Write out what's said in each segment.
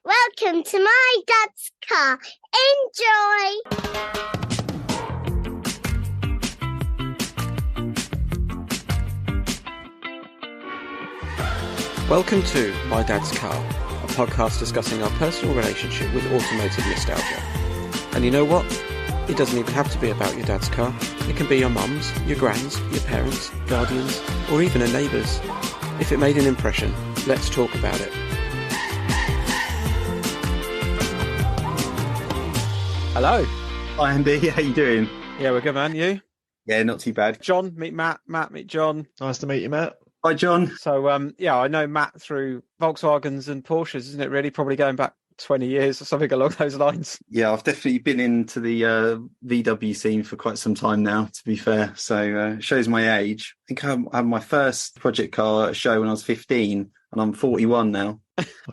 Welcome to my dad's car. Enjoy! Welcome to My Dad's Car, a podcast discussing our personal relationship with automotive nostalgia. And you know what? It doesn't even have to be about your dad's car. It can be your mum's, your grand's, your parents', guardians, or even a neighbour's. If it made an impression, let's talk about it. Hello. Hi Andy, how you doing? Yeah, we're good, man. You? Yeah, not too bad. John, meet Matt. Matt, meet John. Nice to meet you, Matt. Hi John. So, I know Matt through Volkswagens and Porsches, isn't it really? Probably going back 20 years or something along those lines. Yeah, I've definitely been into the VW scene for quite some time now, to be fair. So it shows my age. I think I had my first project car at a show when I was 15 and I'm 41 now.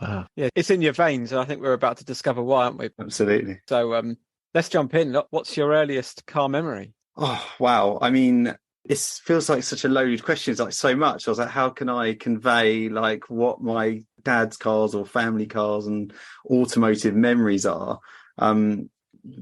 Wow. Yeah, it's in your veins, and I think we're about to discover why, aren't we? Absolutely. So let's jump in. What's your earliest car memory? Oh, wow. I mean, it feels like such a loaded question. It's like so much. I was like, how can I convey like what my dad's cars or family cars and automotive memories are?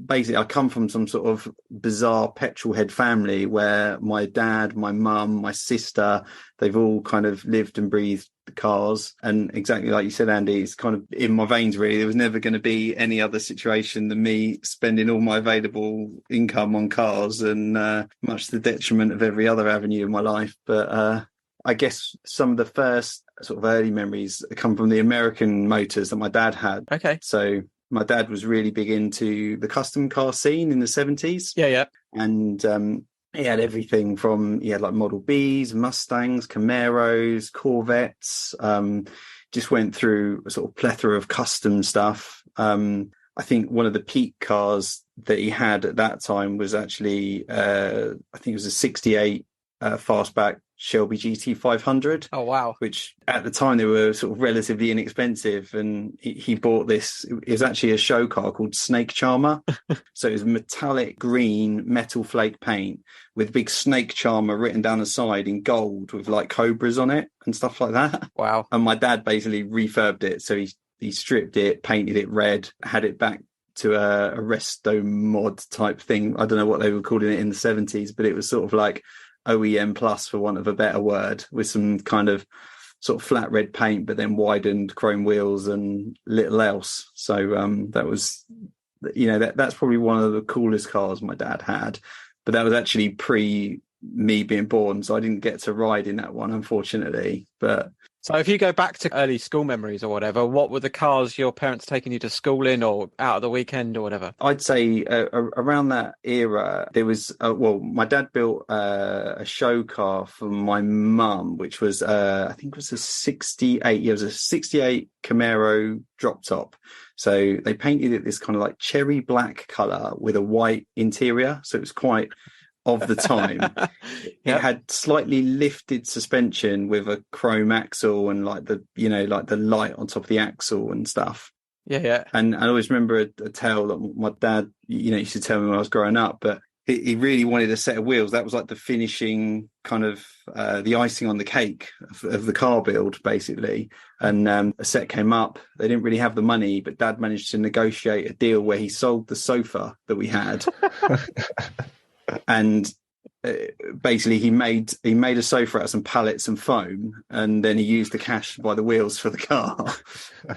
Basically, I come from some sort of bizarre petrol head family where my dad, my mum, my sister, they've all kind of lived and breathed the cars. And exactly like you said, Andy, it's kind of in my veins, really. There was never going to be any other situation than me spending all my available income on cars, and much to the detriment of every other avenue in my life. But I guess some of the first sort of early memories come from the American motors that my dad had. Okay. So my dad was really big into the custom car scene in the 70s. Yeah. And he had everything from, he had like Model Bs, Mustangs, Camaros, Corvettes, just went through a sort of plethora of custom stuff. I think one of the peak cars that he had at that time was actually, I think it was a 68 fastback Shelby GT 500. Oh, wow. Which at the time they were sort of relatively inexpensive, and he bought this. It was actually a show car called Snake Charmer. So it was metallic green metal flake paint with big Snake Charmer written down the side in gold with like cobras on it and stuff like that. Wow. And my dad basically refurbed it. So he stripped it, painted it red, had it back to a resto mod type thing. I don't know what they were calling it in the 70s, but it was sort of like OEM plus, for want of a better word, with some kind of sort of flat red paint, but then widened chrome wheels and little else. So that was, that's probably one of the coolest cars my dad had. But that was actually pre me being born, so I didn't get to ride in that one, unfortunately. But so if you go back to early school memories or whatever, what were the cars your parents taking you to school in or out of the weekend or whatever? I'd say around that era, there was, my dad built a show car for my mum, which was, I think it was a 68. Yeah, it was a 68 Camaro drop top. So they painted it this kind of like cherry black colour with a white interior. So it was quite of the time. Yep. It had slightly lifted suspension with a chrome axle and like the light on top of the axle and stuff. Yeah. And I always remember a tale that my dad, used to tell me when I was growing up, but he really wanted a set of wheels. That was like the finishing kind of the icing on the cake of the car build, basically. And a set came up. They didn't really have the money, but Dad managed to negotiate a deal where he sold the sofa that we had. And basically he made a sofa out of some pallets and foam, and then he used the cash to buy the wheels for the car.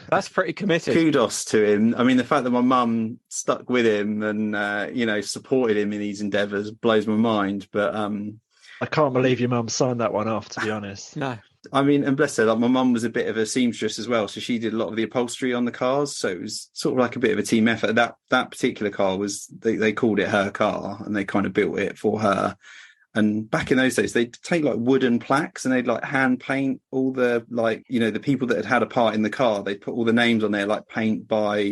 That's pretty committed. Kudos to him. I mean, the fact that my mum stuck with him and supported him in these endeavours blows my mind. But I can't believe your mum signed that one off, to be honest. No. I mean, and bless her, like my mum was a bit of a seamstress as well, so she did a lot of the upholstery on the cars. So it was sort of like a bit of a team effort. That particular car was, they called it her car, and they kind of built it for her. And back in those days, they'd take like wooden plaques and they'd like hand paint all the the people that had a part in the car. They'd put all the names on there, like paint by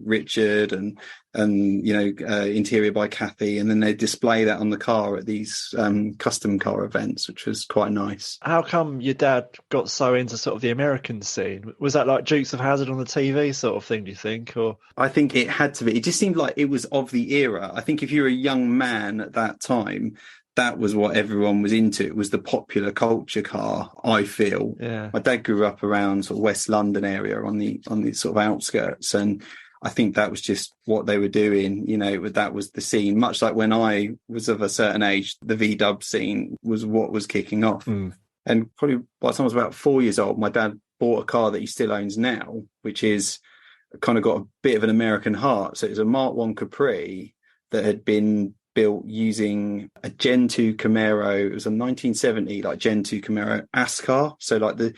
Richard and interior by Kathy, and then they'd display that on the car at these custom car events, which was quite nice. How come your dad got so into sort of the American scene? Was that like Dukes of Hazzard on the TV sort of thing, do you think? Or I think it had to be. It just seemed like it was of the era. I think if you're a young man at that time, that was what everyone was into. It was the popular culture car, I feel. Yeah. My dad grew up around sort of West London area on the sort of outskirts, and I think that was just what they were doing. You know, that was the scene. Much like when I was of a certain age, the V-dub scene was what was kicking off. And probably by the time I was about 4 years old, my dad bought a car that he still owns now, which is kind of got a bit of an American heart. So it was a Mk1 Capri that had been built using a Gen 2 Camaro. It was a 1970 like Gen 2 Camaro AS car. So like the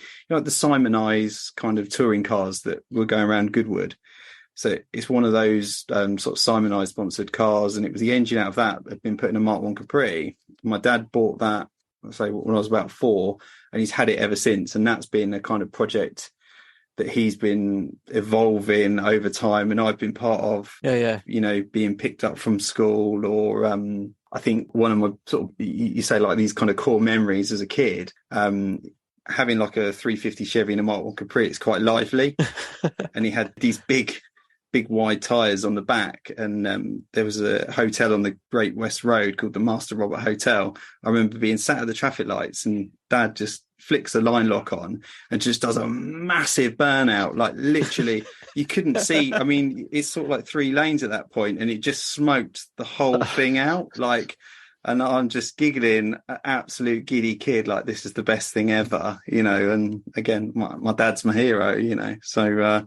Simon Eyes kind of touring cars that were going around Goodwood. So it's one of those sort of Simon Eyes sponsored cars, and it was the engine out of that had been put in a Mk1 Capri. My dad bought that, let's say, when I was about 4, and he's had it ever since. And that's been a kind of project that he's been evolving over time, and I've been part of. You know, being picked up from school, or I think one of my sort of, you say like these kind of core memories as a kid, having like a 350 Chevy and a Mk1 Capri, it's quite lively. And he had these big wide tires on the back, and there was a hotel on the Great West Road called the Master Robert Hotel. I remember being sat at the traffic lights, and Dad just flicks the line lock on and just does a massive burnout, like literally you couldn't see. I mean, it's sort of like 3 lanes at that point, and it just smoked the whole thing out, like. And I'm just giggling, an absolute giddy kid, like this is the best thing ever, you know. And again, my dad's my hero, you know. So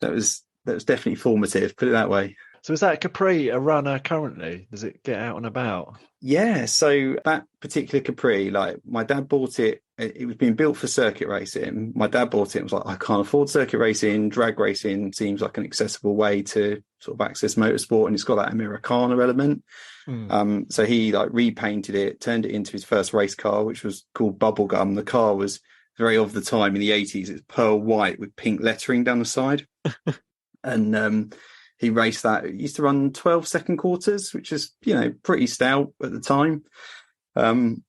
that was definitely formative, put it that way. So is that Capri a runner currently? Does it get out and about? Yeah, so that particular Capri, like my dad bought it. It was being built for circuit racing. My dad bought it and was like, I can't afford circuit racing. Drag racing seems like an accessible way to sort of access motorsport, and it's got that Americana element. So he like repainted it, turned it into his first race car, which was called Bubblegum. The car was very of the time in the 80s. It's pearl white with pink lettering down the side. And he raced that. It used to run 12-second quarters, which is, you know, pretty stout at the time. And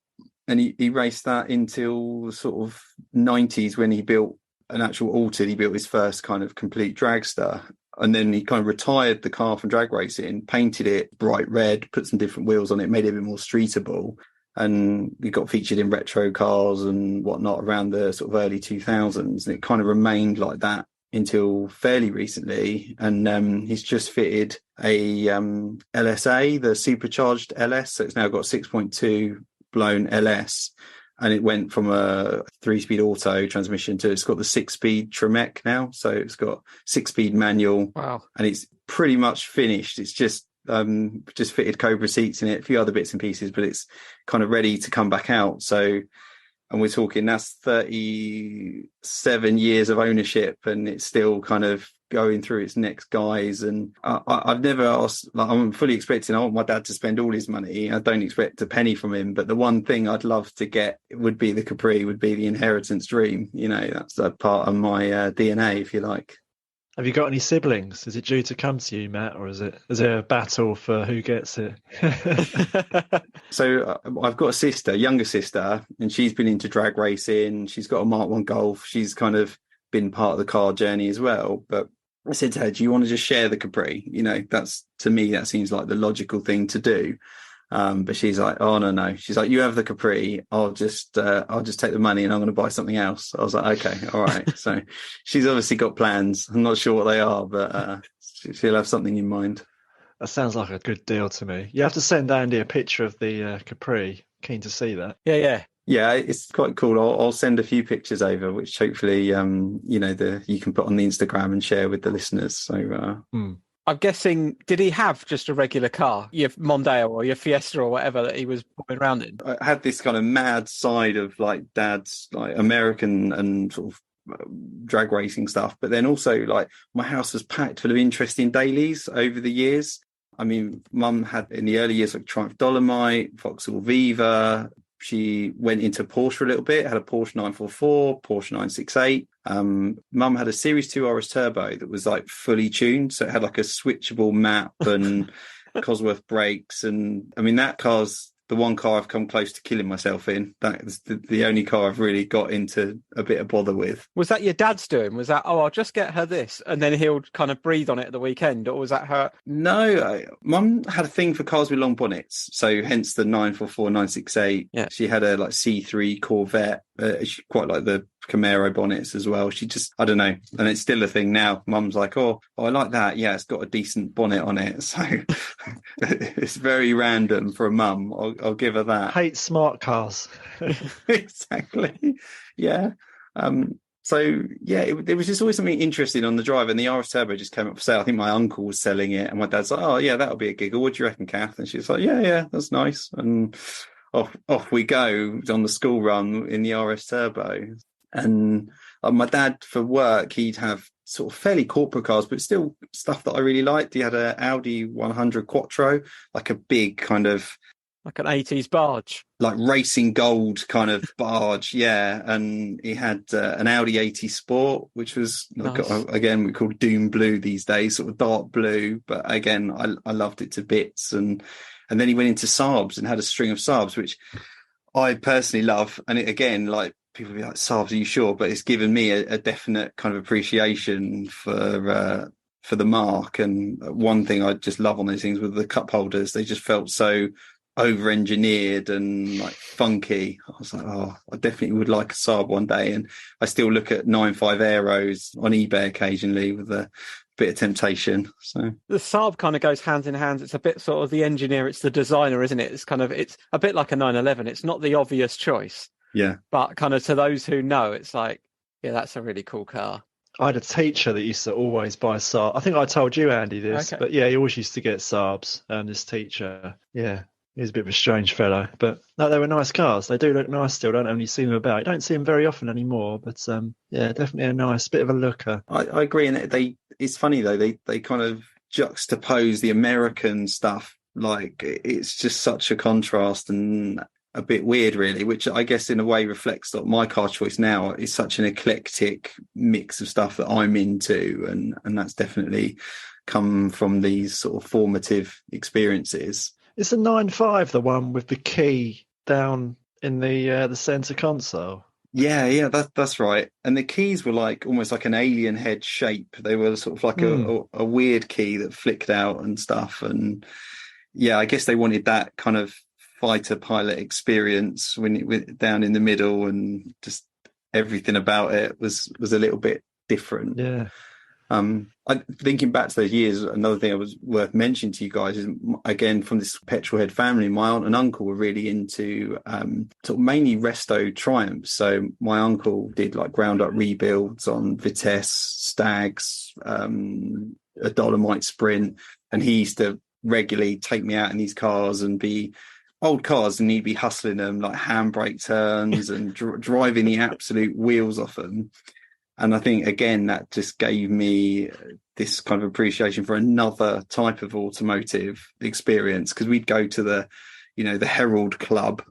he raced that until the sort of 90s, when he built an actual altered. He built his first kind of complete dragster. And then he kind of retired the car from drag racing, painted it bright red, put some different wheels on it, made it a bit more streetable. And we got featured in retro cars and whatnot around the sort of early 2000s. And it kind of remained like that until fairly recently. And he's just fitted a LSA, the supercharged LS. So it's now got 6.2 blown LS. And it went from a 3-speed auto transmission to it's got the 6-speed Tremec now. So it's got 6-speed manual. Wow. And it's pretty much finished. It's just fitted Cobra seats in it, a few other bits and pieces, but it's kind of ready to come back out. So, and we're talking, that's 37 years of ownership, and it's still kind of going through its next guise. And I've never asked, like, I'm fully expecting I want my dad to spend all his money. I don't expect a penny from him, but the one thing I'd love to get would be the Capri, would be the inheritance dream. You know, that's a part of my DNA, if you like. Have you got any siblings? Is it due to come to you, Matt, or is there a battle for who gets it? So I've got a sister, younger sister, and she's been into drag racing. She's got a Mk1 Golf. She's kind of been part of the car journey as well. But I said to her, do you want to just share the Capri? You know, that's, to me, that seems like the logical thing to do. But she's like, oh, no. She's like, you have the Capri. I'll just take the money and I'm going to buy something else. I was like, okay, all right. So she's obviously got plans. I'm not sure what they are, but she'll have something in mind. That sounds like a good deal to me. You have to send Andy a picture of the Capri. Keen to see that. Yeah, it's quite cool. I'll send a few pictures over, which hopefully, you know, you can put on the Instagram and share with the listeners. So, I'm guessing, did he have just a regular car, your Mondeo or your Fiesta or whatever that he was bombing around in? I had this kind of mad side of like Dad's like American and sort of drag racing stuff, but then also like my house was packed full of interesting dailies over the years. I mean, Mum had in the early years like Triumph Dolomite, Vauxhall Viva. She went into Porsche a little bit, had a Porsche 944, Porsche 968. Mum had a Series 2 RS Turbo that was like fully tuned. So it had like a switchable map and Cosworth brakes. And I mean, that car's the one car I've come close to killing myself in. That's the only car I've really got into a bit of bother with. Was that your dad's doing? Was that, I'll just get her this, and then he'll kind of breathe on it at the weekend? Or was that her? No, Mum had a thing for cars with long bonnets. So hence the 944, 968. Yeah. She had a like C3 Corvette. She quite like the Camaro bonnets as well. She just, I don't know. And it's still a thing now. Mum's like, oh, I like that. Yeah, it's got a decent bonnet on it. So it's very random for a mum. I'll give her that. Hate smart cars. Exactly. Yeah. So yeah, it was just always something interesting on the drive, and the RS Turbo just came up for sale. I think my uncle was selling it, and my dad's like, "Oh yeah, that'll be a giggle. What do you reckon, Kath?" And she's like, "Yeah, that's nice." And off we go on the school run in the RS Turbo. And my dad, for work, he'd have sort of fairly corporate cars, but still stuff that I really liked. He had an Audi 100 Quattro, like a big kind of Like an 80s barge. like racing gold kind of barge, yeah. And he had an Audi 80 Sport, which was Nice. again we call Doom Blue these days, sort of dark blue. But again, I loved it to bits. And then he went into Saabs and had a string of Saabs, which I personally love. And it, again, like people be like, Saabs, are you sure? But it's given me a definite kind of appreciation for the mark. And one thing I just love on those things with the cup holders, they just felt so over-engineered and like funky. I was like, oh, I definitely would like a Saab one day. And I still look at 9.5 Aeros on eBay occasionally with a bit of temptation. So The Saab kind of goes hand in hand. It's a bit sort of the engineer, it's the designer, isn't it? It's a bit like a 911. It's not the obvious choice, yeah. but kind of to those who know, it's like, yeah, that's a really cool car. I had a teacher that used to always buy Saab. I think I told you, Andy, this, Okay. but yeah, he always used to get Saabs. This teacher, yeah, he's a bit of a strange fellow, but no, they were nice cars. They do look nice still. Don't only see them about. You don't see them very often anymore, but yeah, definitely a nice bit of a looker. I agree. And it's funny though, they kind of juxtapose the American stuff. Like it's just such a contrast and a bit weird really, which I guess in a way reflects that my car choice now is such an eclectic mix of stuff that I'm into. And that's definitely come from these sort of formative experiences. It's a 9.5, the one with the key down in the center console. Yeah, that's right. And the keys were like almost like an alien head shape. They were sort of like a weird key that flicked out and stuff. And yeah, I guess they wanted that kind of fighter pilot experience when it went down in the middle, and just everything about it was a little bit different. Yeah. Thinking back to those years, another thing I was worth mentioning to you guys is, again, from this petrolhead family, my aunt and uncle were really into sort of mainly resto Triumphs. So my uncle did like ground up rebuilds on Vitesse, Stags, a Dolomite Sprint, and he used to regularly take me out in these cars and be old cars, and he'd be hustling them like handbrake turns and driving the absolute wheels off them. And I think, again, that just gave me this kind of appreciation for another type of automotive experience, because we'd go to the Herald Club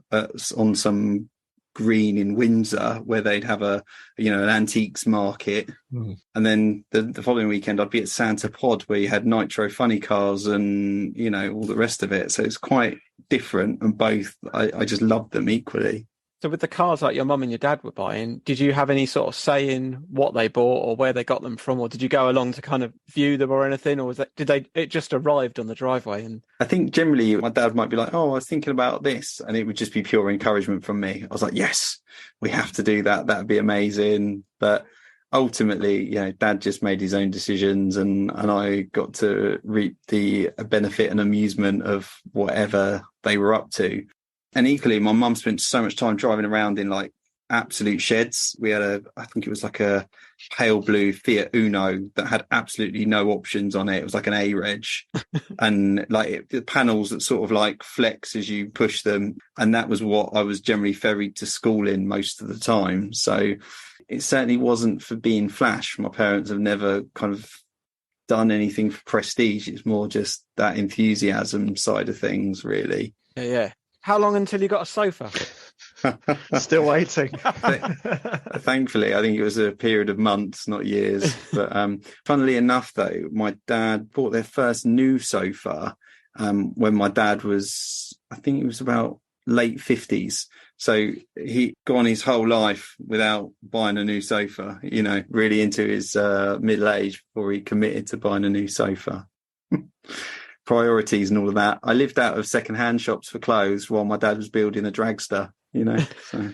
on some green in Windsor where they'd have an antiques market. And then the following weekend I'd be at Santa Pod where you had nitro funny cars and, all the rest of it. So it's quite different, and both, I just loved them equally. So with the cars like your mum and your dad were buying, did you have any sort of say in what they bought or where they got them from, or did you go along to kind of view them or anything, or it just arrived on the driveway? And I think generally my dad might be like, "Oh, I was thinking about this," and it would just be pure encouragement from me. I was like, "Yes, we have to do that. That'd be amazing." But ultimately, Dad just made his own decisions, and I got to reap the benefit and amusement of whatever they were up to. And equally, my mum spent so much time driving around in like absolute sheds. We had I think it was like a pale blue Fiat Uno that had absolutely no options on it. It was like an A-Reg and like the panels that sort of like flex as you push them. And that was what I was generally ferried to school in most of the time. So it certainly wasn't for being flash. My parents have never kind of done anything for prestige. It's more just that enthusiasm side of things, really. Yeah. How long until you got a sofa? Still waiting. Thankfully, I think it was a period of months, not years. But funnily enough, though, my dad bought their first new sofa when my dad was, I think he was about late 50s. So he'd gone his whole life without buying a new sofa, you know, really into his middle age before he committed to buying a new sofa. Priorities and all of that. I lived out of second-hand shops for clothes while my dad was building a dragster, you know. So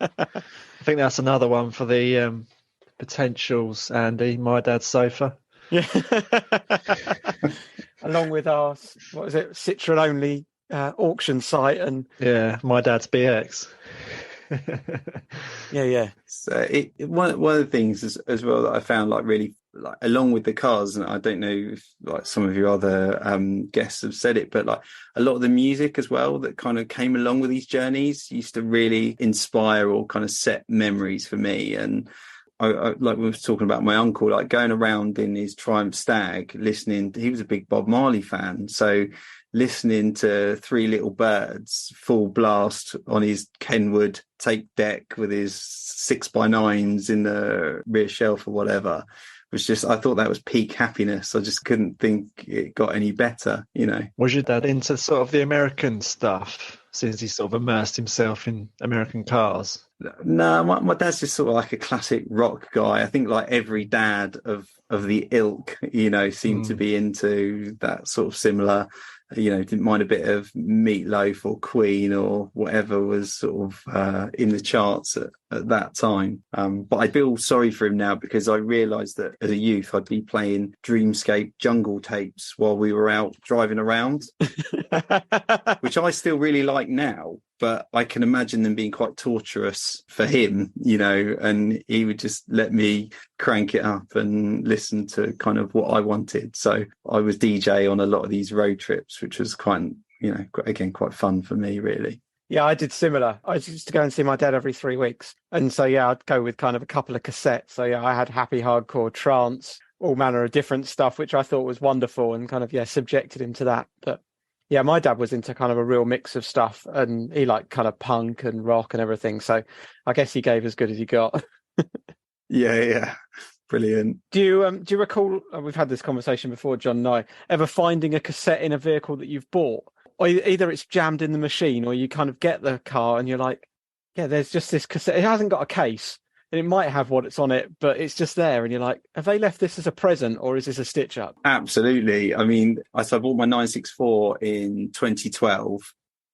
I think that's another one for the potentials, Andy. My dad's sofa. Yeah. Along with our, what is it, Citroen only auction site, and yeah, my dad's BX. yeah. So one of the things as well that I found like really like along with the cars, and I don't know if like some of your other guests have said it, but like a lot of the music as well that kind of came along with these journeys used to really inspire or kind of set memories for me. And I like we were talking about my uncle, like going around in his Triumph Stag, listening. He was a big Bob Marley fan, so listening to Three Little Birds full blast on his Kenwood tape deck with his 6x9s in the rear shelf or whatever was just, I thought that was peak happiness. I just couldn't think it got any better, you know. Was your dad into sort of the American stuff since he sort of immersed himself in American cars? No, my dad's just sort of like a classic rock guy. I think like every dad of the ilk, you know, seemed to be into that sort of similar, you know, didn't mind a bit of Meatloaf or Queen or whatever was sort of in the charts at that time. But I feel sorry for him now because I realised that as a youth I'd be playing Dreamscape jungle tapes while we were out driving around, which I still really like now. But I can imagine them being quite torturous for him, you know, and he would just let me crank it up and listen to kind of what I wanted. So I was DJ on a lot of these road trips, which was quite, you know, again, quite fun for me, really. Yeah, I did similar. I used to go and see my dad every 3 weeks. And so, yeah, I'd go with kind of a couple of cassettes. So, yeah, I had happy, hardcore, trance, all manner of different stuff, which I thought was wonderful and kind of, yeah, subjected him to that. But yeah, my dad was into kind of a real mix of stuff and he liked kind of punk and rock and everything. So I guess he gave as good as he got. Yeah. Brilliant. Do you recall, we've had this conversation before, John and I, ever finding a cassette in a vehicle that you've bought? Or either it's jammed in the machine or you kind of get the car and you're like, yeah, there's just this cassette. It hasn't got a case and it might have what's on it, but it's just there. And you're like, have they left this as a present or is this a stitch up? Absolutely. I mean, I bought my 964 in 2012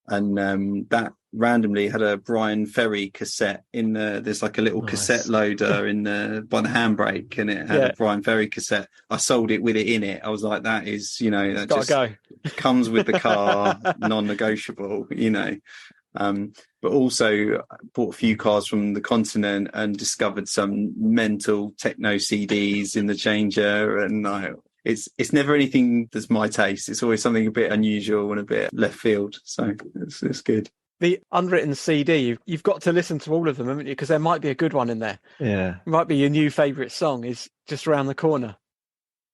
and that randomly had a Brian Ferry cassette in there's like a little cassette loader by the handbrake and it had a Brian Ferry cassette. I sold it with it in it. I was like, that is, you know, that just comes with the car, non-negotiable, you know. But also bought a few cars from the continent and discovered some mental techno CDs in the changer. And it's never anything that's my taste. It's always something a bit unusual and a bit left field. So it's good. The unwritten CD, you've got to listen to all of them, haven't you? Because there might be a good one in there. Yeah. It might be your new favourite song is just around the corner.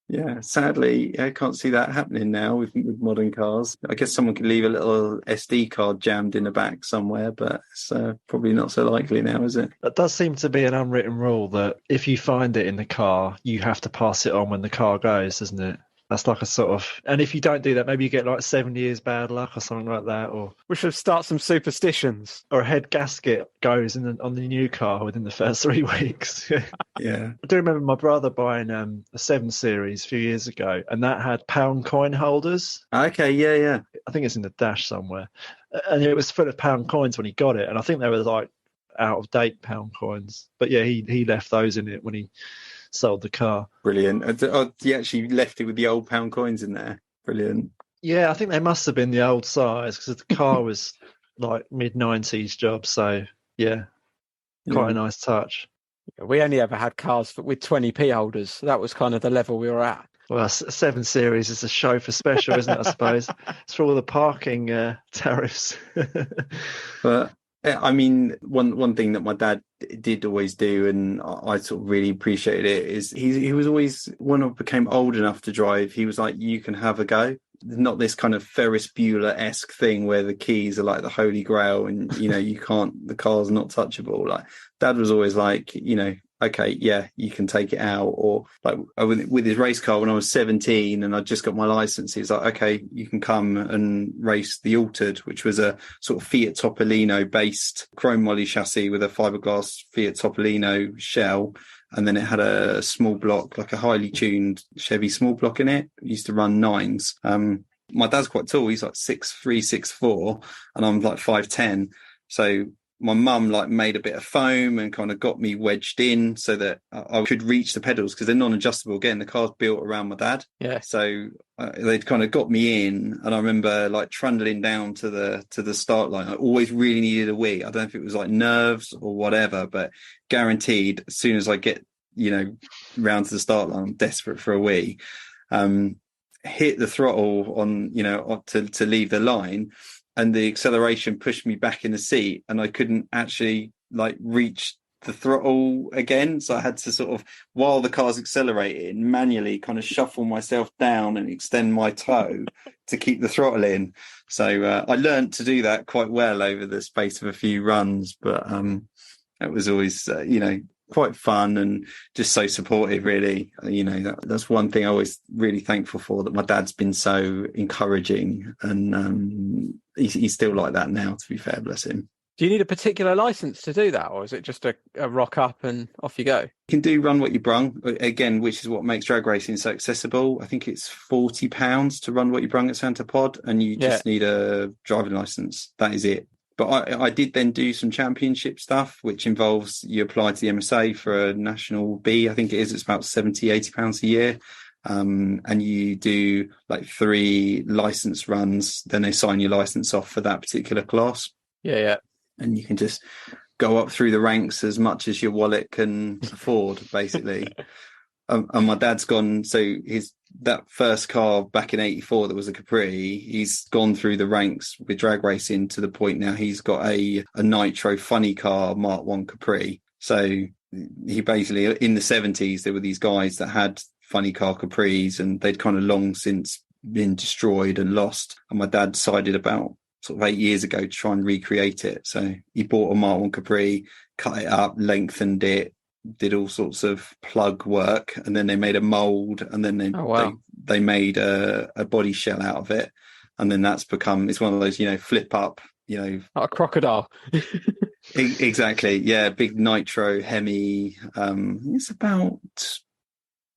Yeah, sadly, I can't see that happening now with modern cars. I guess someone could leave a little SD card jammed in the back somewhere, but it's probably not so likely now, is it? That does seem to be an unwritten rule that if you find it in the car, you have to pass it on when the car goes, doesn't it? That's like a sort of, and if you don't do that, maybe you get like 7 years bad luck or something like that, or we should start some superstitions. Or a head gasket goes on the new car within the first 3 weeks. Yeah, I do remember my brother buying a 7 Series a few years ago, and that had pound coin holders. Okay, yeah. I think it's in the dash somewhere, and it was full of pound coins when he got it, and I think they were like out of date pound coins. But yeah, he left those in it when he sold the car. Brilliant. He actually left it with the old pound coins in there. Brilliant. Yeah, I think they must have been the old size because the car was like mid-90s job. So yeah, quite a nice touch. We only ever had cars with 20p holders. That was kind of the level we were at. Well, 7 Series is a show for special, isn't it, I suppose? It's for all the parking tariffs. But I mean, one thing that my dad did always do, and I sort of really appreciated it, is he was always, when I became old enough to drive, he was like, you can have a go. Not this kind of Ferris Bueller-esque thing where the keys are like the holy grail and, you know, the car's not touchable. Like, Dad was always like, you know, okay, yeah, you can take it out. Or like with his race car when I was 17 and I just got my license, he was like, okay, you can come and race the Altered, which was a sort of Fiat Topolino based chrome moly chassis with a fiberglass Fiat Topolino shell. And then it had a small block, like a highly tuned Chevy small block in it. It used to run 9s. My dad's quite tall. He's like 6'3", 6'4", and I'm like 5'10". So my mum like made a bit of foam and kind of got me wedged in so that I could reach the pedals because they're non-adjustable. Again, the car's built around my dad. Yeah. So they'd kind of got me in, and I remember like trundling down to the start line. I always really needed a wee. I don't know if it was like nerves or whatever, but guaranteed as soon as I get, round to the start line, I'm desperate for a wee. Hit the throttle on, to leave the line, and the acceleration pushed me back in the seat, and I couldn't actually like reach the throttle again. So I had to sort of, while the car's accelerating, manually kind of shuffle myself down and extend my toe to keep the throttle in. So I learned to do that quite well over the space of a few runs, but it was always, quite fun and just so supportive, really. That's one thing I always really thankful for, that my dad's been so encouraging, and he's still like that now, to be fair, bless him. Do you need a particular license to do that, or is it just a rock up and off you go? You can do run what you brung, again, which is what makes drag racing so accessible. I think it's £40 to run what you brung at Santa Pod, and you just need a driving license. That is it. But I did then do some championship stuff, which involves you apply to the MSA for a national B. I think it is. It's about £70-80 a year. And you do like 3 license runs. Then they sign your license off for that particular class. Yeah. And you can just go up through the ranks as much as your wallet can afford, basically. And my dad's gone, so that first car back in 84 that was a Capri, he's gone through the ranks with drag racing to the point now he's got a nitro funny car Mk1 Capri. So he basically, in the 70s, there were these guys that had funny car Capris, and they'd kind of long since been destroyed and lost. And my dad decided about sort of 8 years ago to try and recreate it. So he bought a Mk1 Capri, cut it up, lengthened it, did all sorts of plug work, and then they made a mold, and then they made a body shell out of it, and then that's become, it's one of those flip up, like a crocodile. Exactly, yeah, big nitro Hemi. It's about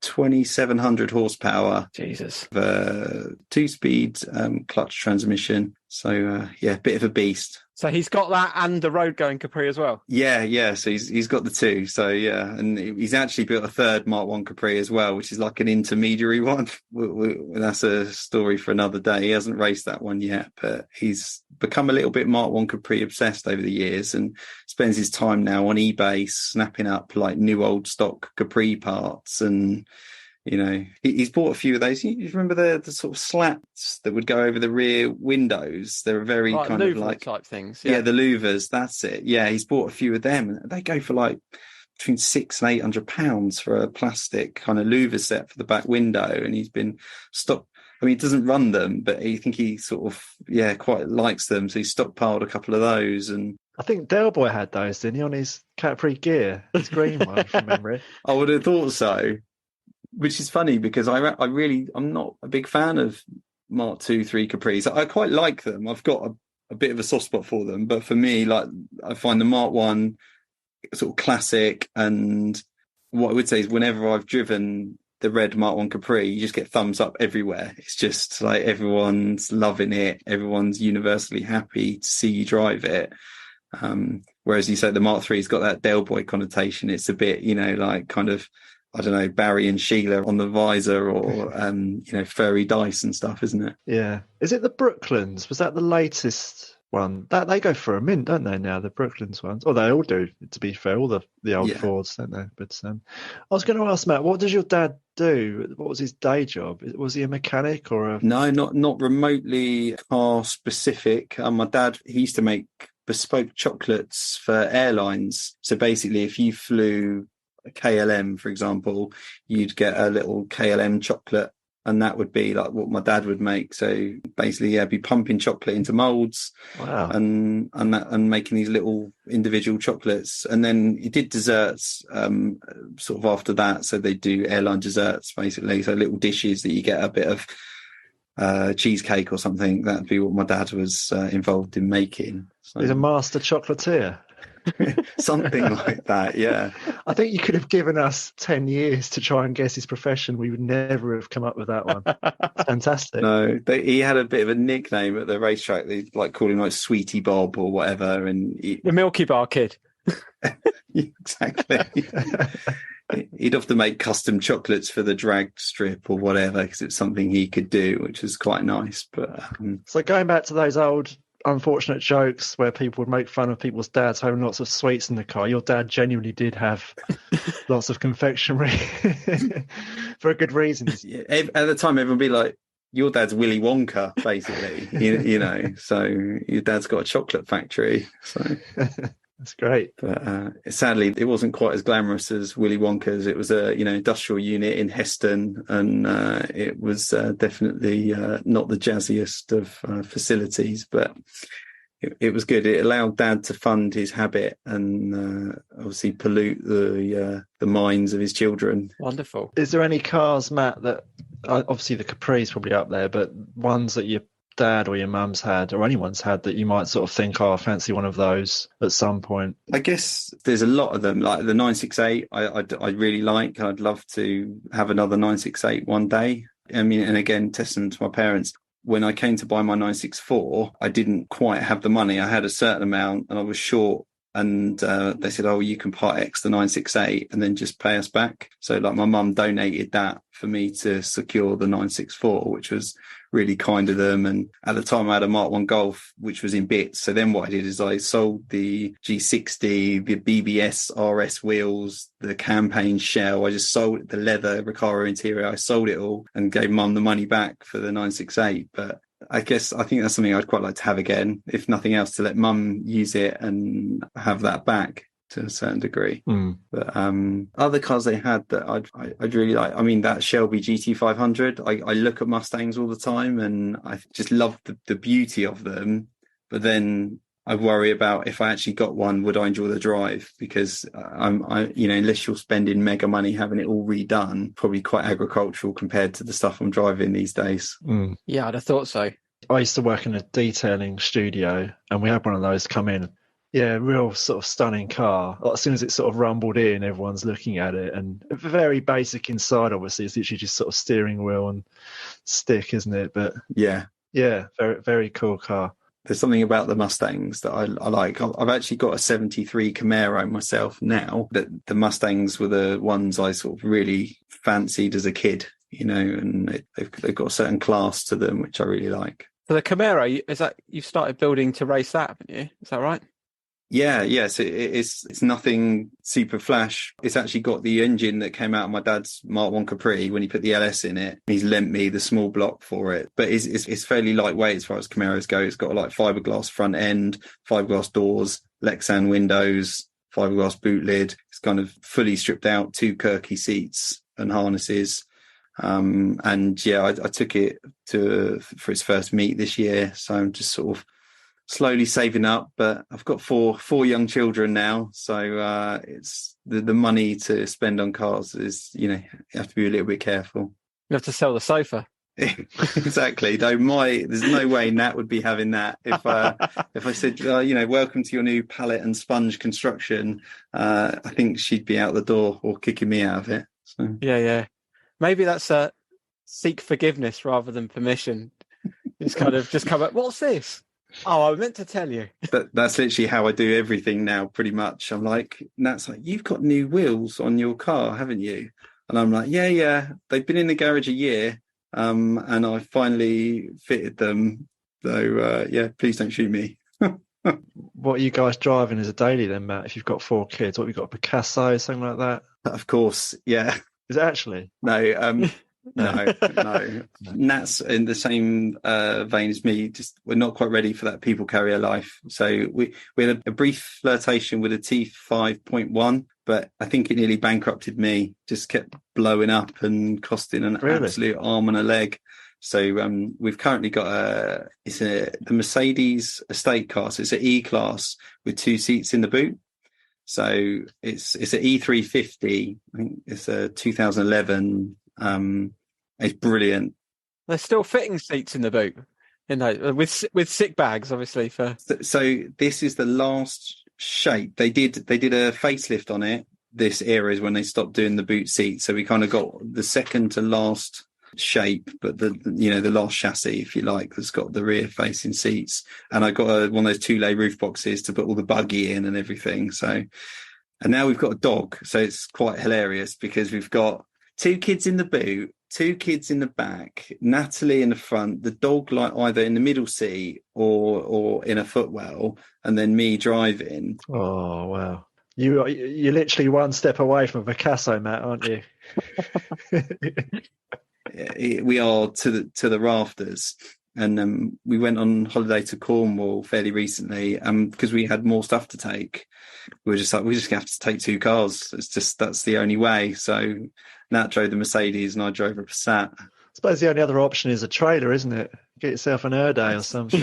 2,700 horsepower. Jesus. 2-speed clutch transmission. So a bit of a beast. So he's got that and the road going Capri as well. Yeah. So he's got the two. So and he's actually built a third Mk1 Capri as well, which is like an intermediary one. That's a story for another day. He hasn't raced that one yet, but he's become a little bit Mk1 Capri obsessed over the years, and spends his time now on eBay snapping up like new old stock Capri parts. And he's bought a few of those. You remember the sort of slats that would go over the rear windows? They're very like kind of like type things. Yeah, the louvers. That's it. Yeah, he's bought a few of them. They go for like between £600 and £800 for a plastic kind of louver set for the back window. And he's been stopped. I mean, he doesn't run them, but I think he sort of quite likes them. So he stockpiled a couple of those. And I think Del Boy had those, didn't he, on his Capri gear, his green one from memory. I would have thought so. Which is funny because I'm not a big fan of Mark II, 3 Capris. I quite like them. I've got a bit of a soft spot for them, but for me, like, I find the Mark I sort of classic. And what I would say is, whenever I've driven the red Mark I Capri, you just get thumbs up everywhere. It's just like everyone's loving it. Everyone's universally happy to see you drive it. Whereas you say the Mark III's got that Del Boy connotation. It's a bit, like kind of, I don't know, Barry and Sheila on the visor, or, furry dice and stuff, isn't it? Yeah. Is it the Brooklands? Was that the latest one? That they go for a mint, don't they, now, the Brooklands ones? Or they all do, to be fair, all the old Fords, don't they? But I was going to ask, Matt, what does your dad do? What was his day job? Was he a mechanic or a... No, not remotely car specific. My dad, he used to make bespoke chocolates for airlines. So basically, if you flew KLM, for example, you'd get a little KLM chocolate and that would be like what my dad would make. So basically, yeah, be pumping chocolate into molds, Wow. and making these little individual chocolates. And then he did desserts sort of after that. So they do airline desserts, basically. So little dishes that you get a bit of cheesecake or something. That'd be what my dad was involved in making. So. He's a master chocolatier. Something like that, yeah. I think you could have given us 10 years to try and guess his profession. We would never have come up with that one. Fantastic. No, he had a bit of a nickname at the racetrack. They like called him like Sweetie Bob or whatever. And The Milky Bar Kid. Exactly. He'd often make custom chocolates for the drag strip or whatever, because it's something he could do, which was quite nice. But So going back to those old unfortunate jokes where people would make fun of people's dads having lots of sweets in the car, your dad genuinely did have lots of confectionery for a good reason. yeah, at the time, everyone would be like, your dad's Willy Wonka, basically. you know, so your dad's got a chocolate factory. So That's great. But sadly, it wasn't quite as glamorous as Willy Wonka's. It was a industrial unit in Heston, and it was definitely not the jazziest of facilities, but it was good. It allowed Dad to fund his habit and obviously pollute the minds of his children. Wonderful. Is there any cars, Matt, that obviously the Capri's probably up there, but ones that your dad or your mum's had or anyone's had that you might sort of think, oh, I fancy one of those at some point? I guess there's a lot of them, like the 968 I really like. I'd love to have another 968 one day. I mean, and again, testament to my parents, when I came to buy my 964, I didn't quite have the money. I had a certain amount and I was short. And they said, oh, you can part X the 968 and then just pay us back. So like my mum donated that for me to secure the 964, which was really kind of them. And at the time I had a Mk1 Golf, which was in bits. So then what I did is I sold the G60, the BBS RS wheels, the campaign shell. I just sold the leather Recaro interior. I sold it all and gave mum the money back for the 968. But I think that's something I'd quite like to have again, if nothing else, to let mum use it and have that back to a certain degree. But other cars they had that I'd really like, I mean, that Shelby GT500, I look at Mustangs all the time and I just love the beauty of them, but then I worry about if I actually got one, would I enjoy the drive? Because unless you're spending mega money having it all redone, probably quite agricultural compared to the stuff I'm driving these days. Yeah, I'd have thought so. I used to work in a detailing studio and we had one of those come in. Yeah, real sort of stunning car. As soon as it sort of rumbled in, everyone's looking at it, and very basic inside, obviously. It's literally just sort of steering wheel and stick, isn't it? But yeah, very, very cool car. There's something about the Mustangs that I like. I've actually got a 73 Camaro myself now. That the Mustangs were the ones I sort of really fancied as a kid, and they've got a certain class to them, which I really like. So the Camaro, is that you've started building to race that, haven't you? Is that right? Yes, it's nothing super flash. It's actually got the engine that came out of my dad's Mk1 Capri when he put the LS in it. He's lent me the small block for it, but it's fairly lightweight as far as Camaros go. It's got like fiberglass front end, fiberglass doors, Lexan windows, fiberglass boot lid. It's kind of fully stripped out, 2 Kirky seats and harnesses. I took it for its first meet this year, so I'm just sort of slowly saving up, but I've got four young children now, so it's the money to spend on cars is, you have to be a little bit careful. You have to sell the sofa. Exactly. Though there's no way Nat would be having that if I said, welcome to your new pallet and sponge construction. I think she'd be out the door or kicking me out of it. So. Yeah. Maybe that's seek forgiveness rather than permission. It's kind of just come up. What's this? Oh, I meant to tell you. That's literally how I do everything now, pretty much. I'm like, Nat's like, you've got new wheels on your car, haven't you? And I'm like, yeah. They've been in the garage a year, and I finally fitted them. So, please don't shoot me. What are you guys driving as a daily then, Matt, if you've got 4 kids? What have you got, a Picasso, something like that? Of course, yeah. Is it actually? No, No. Nat's in the same vein as me. Just we're not quite ready for that people carrier life. So we had a brief flirtation with a T5.1, but I think it nearly bankrupted me. Just kept blowing up and costing an absolute arm and a leg. So we've currently got the Mercedes estate car. So it's an E-Class with 2 seats in the boot. So it's an E350. I think it's a 2011. It's brilliant. There's still fitting seats in the boot, with sick bags, obviously. So this is the last shape. They did a facelift on it. This era is when they stopped doing the boot seat. So we kind of got the second to last shape, but the last chassis, if you like, that's got the rear facing seats. And I got one of those 2-lay roof boxes to put all the buggy in and everything. So, and now we've got a dog. So it's quite hilarious because we've got 2 kids in the boot, 2 kids in the back, Natalie in the front, the dog like either in the middle seat or in a footwell, and then me driving. Oh wow! You're literally one step away from a Picasso, Matt, aren't you? We are to the rafters. And we went on holiday to Cornwall fairly recently because we had more stuff to take. We were just like, we're just going to have to take 2 cars. That's the only way. So Nat drove the Mercedes and I drove a Passat. I suppose the only other option is a trailer, isn't it? Get yourself an Erday or something.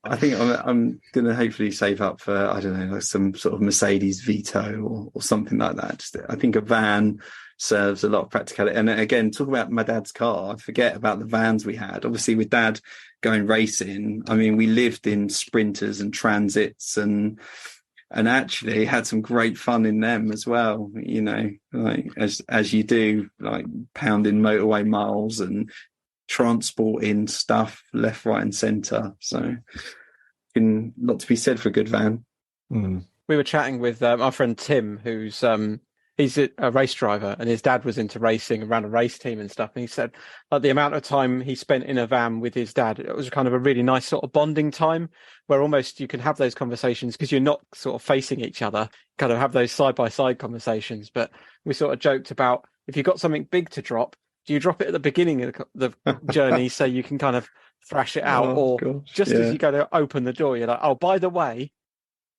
I think I'm going to hopefully save up for, I don't know, like some sort of Mercedes Vito or something like that. I think a van serves a lot of practicality. And again, talk about my dad's car. I forget about the vans we had. Obviously, with Dad going racing, I mean, we lived in Sprinters and Transits and actually had some great fun in them as well. You know, like as you do, like pounding motorway miles and transporting stuff left, right, and centre. So, not to be said for a good van. We were chatting with our friend Tim, who's he's a race driver, and his dad was into racing around a race team and stuff. And he said, like, the amount of time he spent in a van with his dad, it was kind of a really nice sort of bonding time where almost you can have those conversations because you're not sort of facing each other, kind of have those side by side conversations. But we sort of joked about, if you've got something big to drop, do you drop it at the beginning of the journey so you can kind of thrash it out? As you go to open the door, you're like, oh, by the way,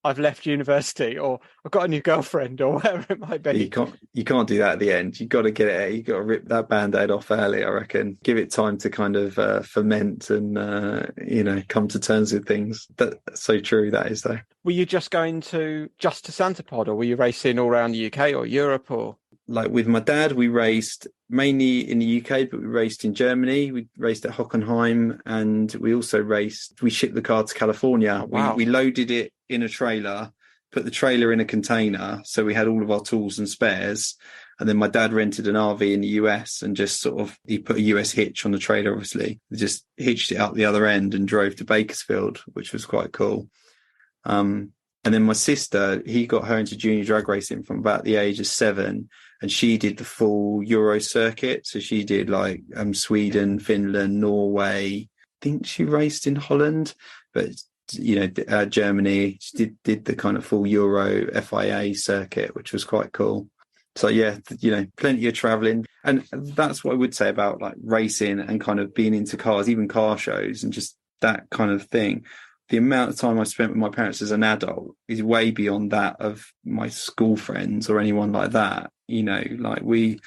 I've left university, or I've got a new girlfriend, or whatever it might be. You can't do that at the end. You've got to get it. You've got to rip that Band-Aid off early, I reckon. Give it time to kind of ferment and come to terms with things. That's so true. That is, though. Were you just going to Santa Pod, or were you racing all around the UK or Europe, or? Like with my dad, we raced mainly in the UK, but we raced in Germany. We raced at Hockenheim, and we also we shipped the car to California. Oh, wow. We loaded it in a trailer, put the trailer in a container. So we had all of our tools and spares. And then my dad rented an RV in the US and just he put a US hitch on the trailer, obviously. He just hitched it out the other end and drove to Bakersfield, which was quite cool. And then my sister, he got her into junior drag racing from about the age of 7. And she did the full Euro circuit. So she did like Sweden, Finland, Norway. I think she raced in Holland, but Germany. She did the kind of full Euro FIA circuit, which was quite cool. So yeah, plenty of traveling. And that's what I would say about like racing and kind of being into cars, even car shows and just that kind of thing. The amount of time I spent with my parents as an adult is way beyond that of my school friends or anyone like that. Like we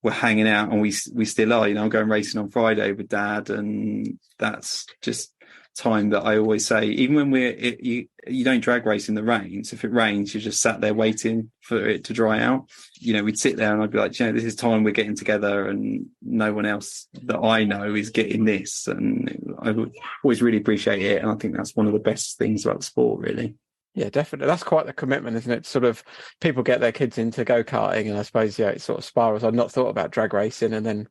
were hanging out, and we still are. I'm going racing on Friday with Dad, and that's just time that I always say. Even when you don't drag race in the rain. So if it rains, you're just sat there waiting for it to dry out. We'd sit there, and I'd be like, this is time we're getting together, and no one else that I know is getting this. And I would always really appreciate it, and I think that's one of the best things about the sport, really. Yeah, definitely. That's quite the commitment, isn't it? Sort of people get their kids into go-karting, and I suppose, it sort of spirals. I'd not thought about drag racing and then,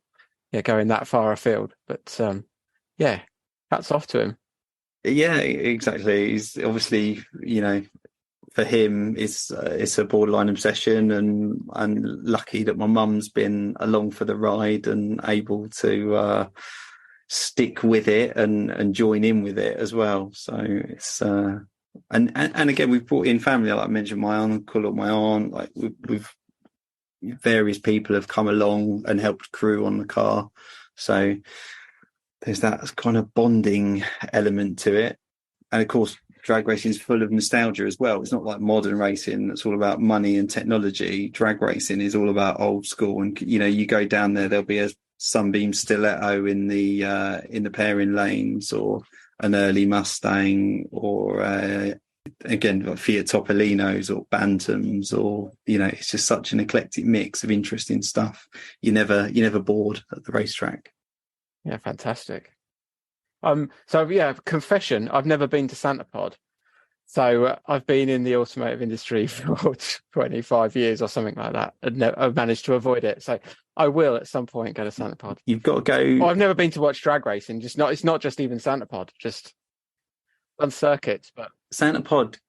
going that far afield. But, hats off to him. Yeah, exactly. He's obviously, for him, it's a borderline obsession, and lucky that my mum's been along for the ride and able to stick with it and join in with it as well. So it's... And again, we've brought in family. Like I mentioned, my uncle or my aunt. Like we've various people have come along and helped crew on the car. So there's that kind of bonding element to it. And of course, drag racing is full of nostalgia as well. It's not like modern racing that's all about money and technology. Drag racing is all about old school. And, you know, you go down there, there'll be a Sunbeam Stiletto in the pairing lanes, or an early Mustang, or again, like Fiat Topolinos or Bantams, or, you know, it's just such an eclectic mix of interesting stuff. You're never bored at the racetrack. Yeah, fantastic. So yeah, confession, I've never been to Santa Pod. So I've been in the automotive industry for 25 years or something like that, and I've managed to avoid it. So I will at some point go to Santa Pod. You've got to go. I've never been to watch drag racing. It's not just even Santa Pod, just on circuits. But Santa Pod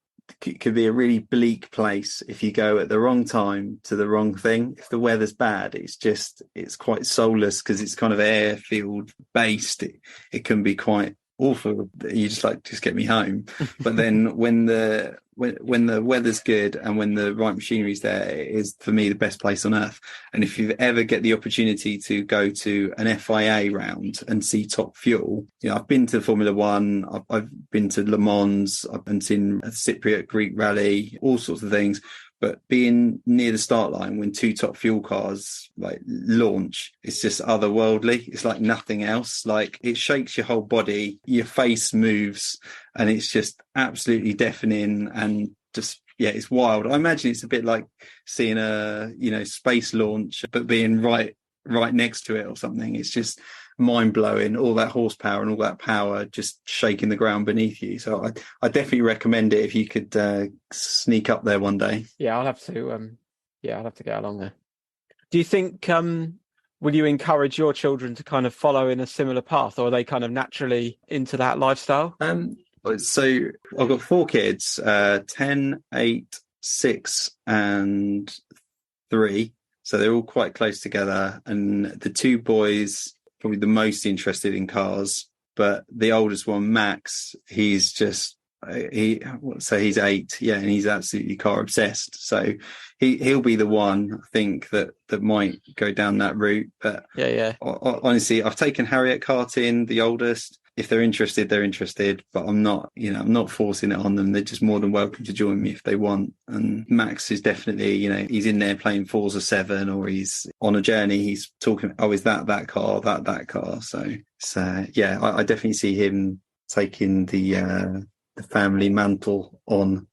could be a really bleak place if you go at the wrong time to the wrong thing. If the weather's bad, it's quite soulless because it's kind of airfield based. It can be quite awful. You just get me home. But then when the weather's good and when the right machinery's there, it is for me the best place on earth. And if you ever get the opportunity to go to an FIA round and see Top Fuel, you know, I've been to Formula One, I've been to Le Mans, I've been to a Cypriot Greek Rally, all sorts of things. But being near the start line when two Top Fuel cars like launch, it's just otherworldly. It's like nothing else. Like, it shakes your whole body, your face moves, and it's just absolutely deafening and just, yeah, it's wild. I imagine it's a bit like seeing a, you know, space launch, but being right next to it or something. It's just mind blowing, all that horsepower and all that power just shaking the ground beneath you. So I definitely recommend it if you could sneak up there one day. yeah, I'll have to get along there. Do you think will you encourage your children to kind of follow in a similar path, or are they kind of naturally into that lifestyle? So I've got 4 kids, 10, 8, 6 and 3. So they're all quite close together, and the 2 boys probably the most interested in cars, but the oldest one, Max, he's 8, yeah, and he's absolutely car obsessed. So he'll be the one, I think, that might go down that route. But yeah, honestly, I've taken Harriet karting, the oldest. If they're interested, they're interested, but I'm not forcing it on them. They're just more than welcome to join me if they want. And Max is definitely, you know, he's in there playing Forza 7, or he's on a journey. He's talking, oh, is that car, that car? So yeah, I definitely see him taking the family mantle on.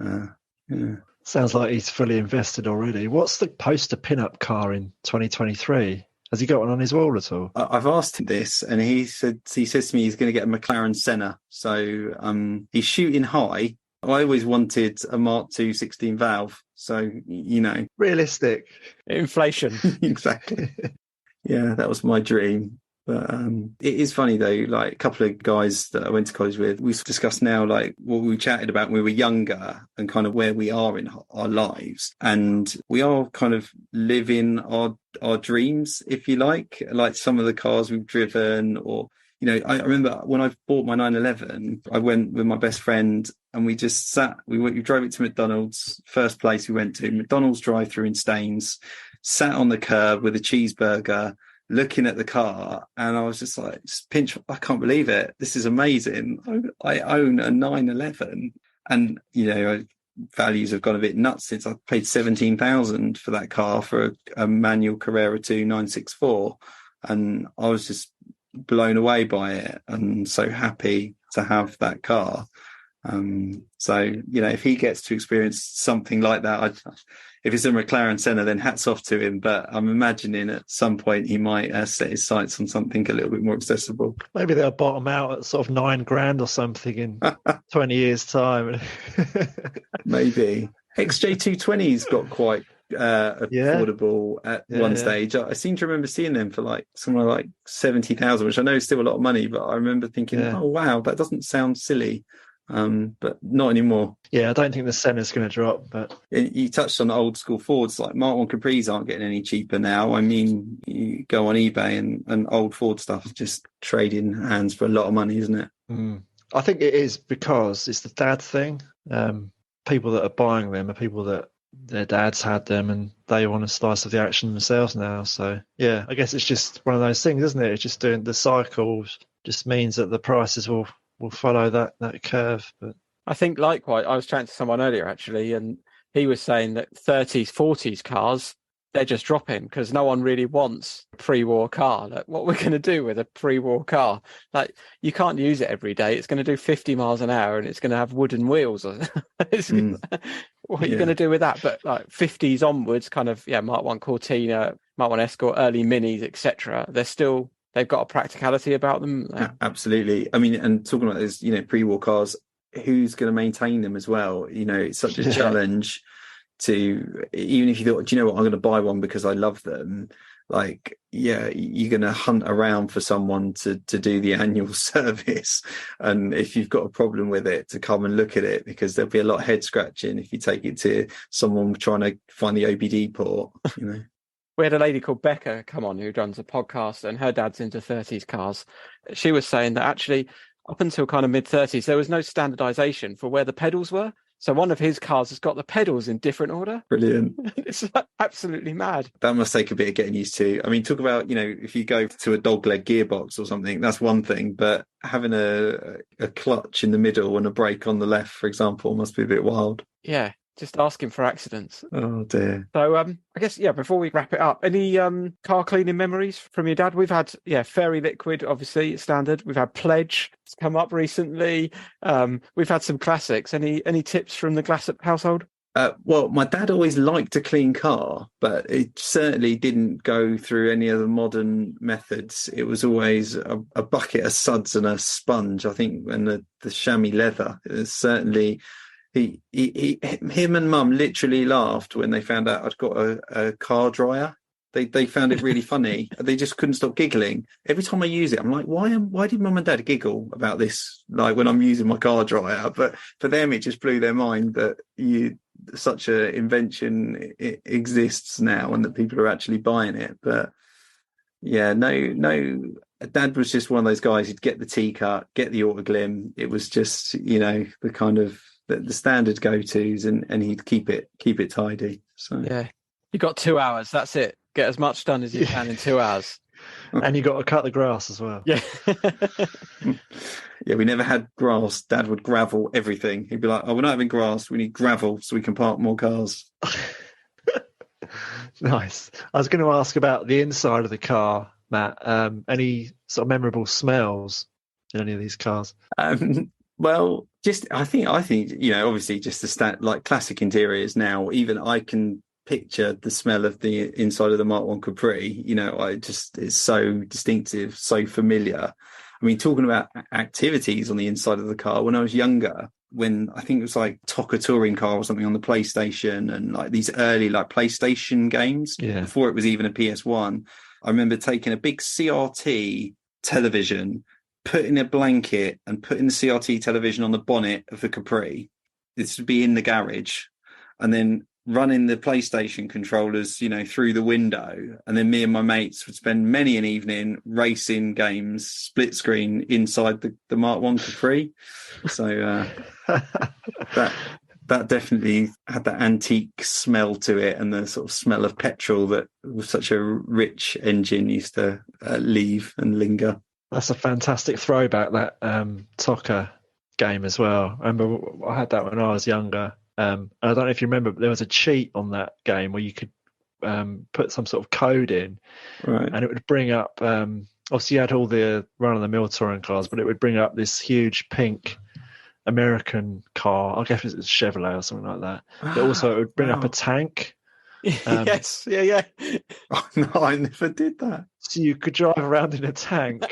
Yeah. Sounds like he's fully invested already. What's the poster pin-up car in 2023? Has he got one on his wall at all? I've asked him this, and he says to me he's going to get a McLaren Senna. So he's shooting high. I always wanted a Mark II 16 valve. So, you know. Realistic. Inflation. Exactly. Yeah, that was my dream. But it is funny, though, like a couple of guys that I went to college with, we've discussed now, like what we chatted about when we were younger and kind of where we are in our lives. And we are kind of living our dreams, if you like some of the cars we've driven. Or, you know, I remember when I bought my 911, I went with my best friend and we just sat, we drove it to McDonald's, first place we went to, McDonald's drive-through in Staines, sat on the curb with a cheeseburger, looking at the car, and I was just like, I can't believe it. This is amazing. I own a 911, and, you know, values have gone a bit nuts since I paid 17,000 for that car for a manual Carrera 2 964, and I was just blown away by it and so happy to have that car. So, you know, if he gets to experience something like that, if it's a McLaren Senna, then hats off to him. But I'm imagining at some point he might set his sights on something a little bit more accessible. Maybe they'll bottom out at sort of $9,000 or something in 20 years' time. Maybe. XJ220's got quite affordable at one stage. I seem to remember seeing them for like somewhere like 70,000, which I know is still a lot of money, but I remember thinking, oh wow, that doesn't sound silly. But not anymore. Yeah, I don't think the Senna's going to drop. But you touched on old school Fords, like Mk1 Capris aren't getting any cheaper now. I mean, you go on eBay and old Ford stuff just trading hands for a lot of money, isn't it? I think it is because it's the dad thing. People that are buying them are people that their dads had them and they want a slice of the action themselves now. So yeah, I guess it's just one of those things, isn't it? It's just doing the cycles just means that the prices will follow that curve. But I think likewise, I was chatting to someone earlier actually, and he was saying that 30s, 40s cars, they're just dropping because no one really wants a pre-war car. Like, what we're going to do with a pre-war car? Like, you can't use it every day. It's going to do 50 miles an hour and it's going to have wooden wheels. What are you going to do with that? But like 50s onwards, kind of, Mark 1 Cortina, Mark 1 Escort, early Minis, etc. They've got a practicality about them. Absolutely. I mean, and talking about those, pre-war cars, who's going to maintain them as well? It's such a challenge to, even if you thought, do you know what, I'm going to buy one because I love them. Like, you're going to hunt around for someone to do the annual service. And if you've got a problem with it, to come and look at it, because there'll be a lot of head scratching if you take it to someone trying to find the OBD port, We had a lady called Becca come on who runs a podcast, and her dad's into 30s cars. She was saying that actually up until kind of mid-30s, there was no standardization for where the pedals were. So one of his cars has got the pedals in different order. Brilliant. It's absolutely mad. That must take a bit of getting used to. I mean, talk about, if you go to a dogleg gearbox or something, that's one thing. But having a clutch in the middle and a brake on the left, for example, must be a bit wild. Yeah, just asking for accidents. Oh, dear. So I guess, before we wrap it up, any car cleaning memories from your dad? We've had, Fairy Liquid, obviously, standard. We've had Pledge. It's come up recently. We've had some classics. Any tips from the Glassup household? Well, my dad always liked a clean car, but it certainly didn't go through any of the modern methods. It was always a bucket of suds and a sponge, I think, and the chamois leather. It was certainly... Him and Mum literally laughed when they found out I'd got a car dryer. They found it really funny. They just couldn't stop giggling. Every time I use it, I'm like, why did Mum and Dad giggle about this? Like when I'm using my car dryer, but for them, it just blew their mind that such a invention exists now and that people are actually buying it. But no. Dad was just one of those guys who'd get the T-cut, get the autoglim. It was just, the kind of the standard go-tos, and he'd keep it tidy. So you got 2 hours. That's it. Get as much done as you can in 2 hours. And you got to cut the grass as well. Yeah. We never had grass. Dad would gravel everything. He'd be like, "Oh, we're not having grass. We need gravel so we can park more cars." Nice. I was going to ask about the inside of the car, Matt. Any sort of memorable smells in any of these cars? Well, I think obviously just the like classic interiors now. Even I can picture the smell of the inside of the Mark 1 Capri. It's so distinctive, so familiar. I mean, talking about activities on the inside of the car, when I was younger, when I think it was like Toca touring car or something on the PlayStation, and like these early like PlayStation games before it was even a PS1, I remember taking a big CRT television, putting a blanket and putting the CRT television on the bonnet of the Capri. This would be in the garage, and then running the PlayStation controllers, through the window. And then me and my mates would spend many an evening racing games, split screen inside the Mark 1 Capri. So that definitely had that antique smell to it, and the sort of smell of petrol that was such a rich engine used to leave and linger. That's a fantastic throwback, that Toca game as well. I remember I had that when I was younger. I don't know if you remember, but there was a cheat on that game where you could put some sort of code in, right, and it would bring up, obviously you had all the run-of-the-mill touring cars, but it would bring up this huge pink American car. I guess it's Chevrolet or something like that. But also it would bring up a tank. Yes, yeah. Oh, no, I never did that. So you could drive around in a tank,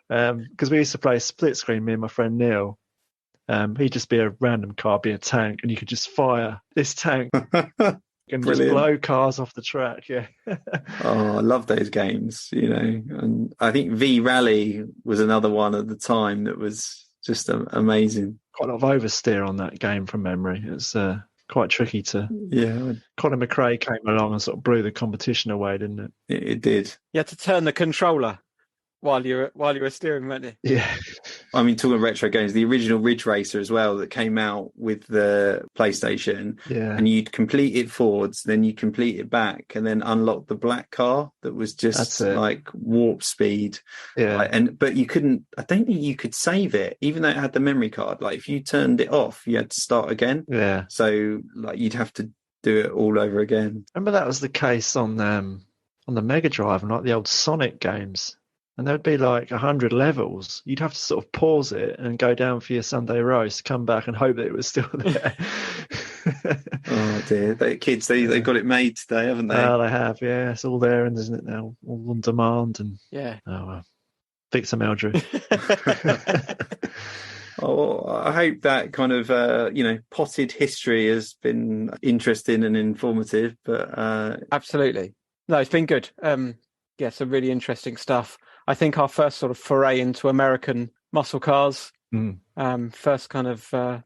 because we used to play split screen, me and my friend Neil. He'd just be a random car, be a tank, and you could just fire this tank and just blow cars off the track. Yeah. Oh, I love those games, and I think V Rally was another one at the time that was just amazing. Quite a lot of oversteer on that game from memory. It's quite tricky to... Yeah. Conor McRae came along and sort of blew the competition away, didn't it? It did. You had to turn the controller while you were steering, weren't you? Yeah. I mean, talking retro games, the original Ridge Racer as well that came out with the PlayStation, and you'd complete it forwards, then you complete it back, and then unlock the black car that was just like warp speed. But you couldn't. I don't think you could save it, even though it had the memory card. Like if you turned it off, you had to start again. Yeah. So like you'd have to do it all over again. Remember that was the case on the Mega Drive and like the old Sonic games. And there'd be like 100 levels. You'd have to sort of pause it and go down for your Sunday roast, come back and hope that it was still there. Oh dear, kids, they've got it made today, haven't they? Oh, they have, yeah. It's all there, and isn't it now? All on demand, and yeah. Oh well, fix them, Eldrew. Oh, I hope that kind of potted history has been interesting and informative. But absolutely, no, it's been good. Yeah, some really interesting stuff. I think our first sort of foray into American muscle cars, first kind of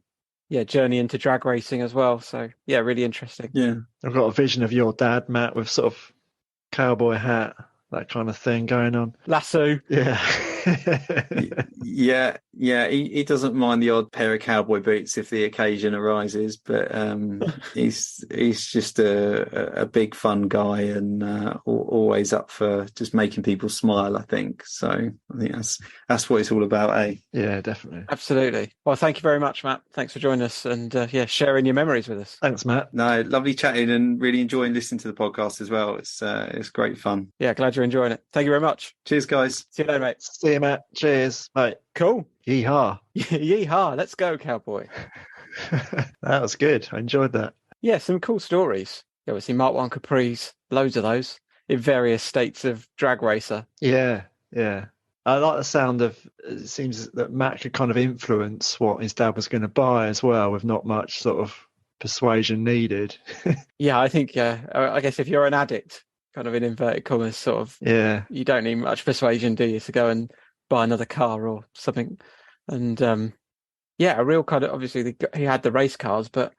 journey into drag racing as well. So yeah, really interesting. Yeah, I've got a vision of your dad, Matt, with sort of cowboy hat, that kind of thing going on. Lasso. Yeah. yeah. He doesn't mind the odd pair of cowboy boots if the occasion arises, but he's just a big fun guy and always up for just making people smile, I think. So I think that's what it's all about, eh? Yeah, definitely. Absolutely. Well, thank you very much, Matt. Thanks for joining us and sharing your memories with us. Thanks, Matt. No, lovely chatting and really enjoying listening to the podcast as well. It's great fun. Yeah, glad you're enjoying it. Thank you very much. Cheers, guys. See you later, mate. See you, Matt. Cheers, mate. Cool. Yeehaw. Yeehaw. Let's go, cowboy. That was good. I enjoyed that. Yeah, some cool stories. Obviously, Mk1 Capris, loads of those in various states of drag racer. Yeah. I like the sound of, it seems that Matt could kind of influence what his dad was going to buy as well, with not much sort of persuasion needed. Yeah, I think, I guess if you're an addict, kind of in inverted commas, sort of, you don't need much persuasion, do you, to go and buy another car or something. And a real kind of, obviously he had the race cars, but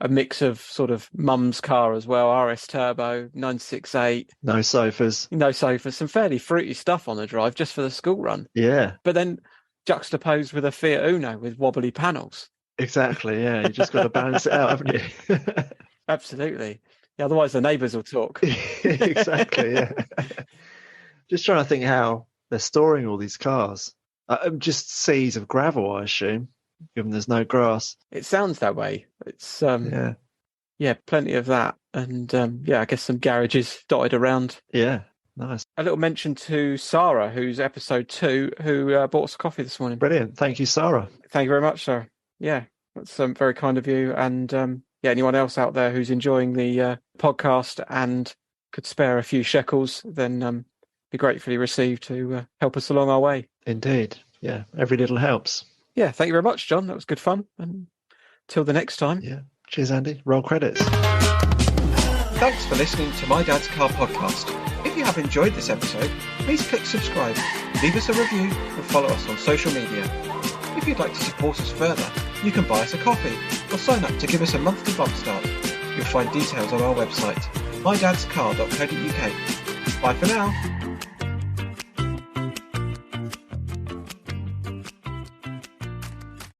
a mix of sort of mum's car as well, RS Turbo, 968. No sofas, some fairly fruity stuff on the drive just for the school run. Yeah. But then juxtaposed with a Fiat Uno with wobbly panels. Exactly, yeah. You just got to balance it out, haven't you? Absolutely. Yeah, otherwise the neighbours will talk. Exactly, yeah. Just trying to think how they're storing all these cars. Just seas of gravel, I assume, given there's no grass. It sounds that way. It's plenty of that, and I guess some garages dotted around. Yeah, nice. A little mention to Sarah, who's episode 2, who bought us coffee this morning. Brilliant, thank you, Sarah. Thank you very much, Sarah. Yeah, that's very kind of you. And anyone else out there who's enjoying the podcast and could spare a few shekels, then be gratefully received to help us along our way. Indeed. Yeah, every little helps. Yeah, thank you very much, John. That was good fun. And till the next time. Yeah. Cheers, Andy. Roll credits. Thanks for listening to My Dad's Car Podcast. If you have enjoyed this episode, please click subscribe, leave us a review, and follow us on social media. If you'd like to support us further, you can buy us a coffee or sign up to give us a monthly bump start. You'll find details on our website, mydadscar.co.uk. Bye for now.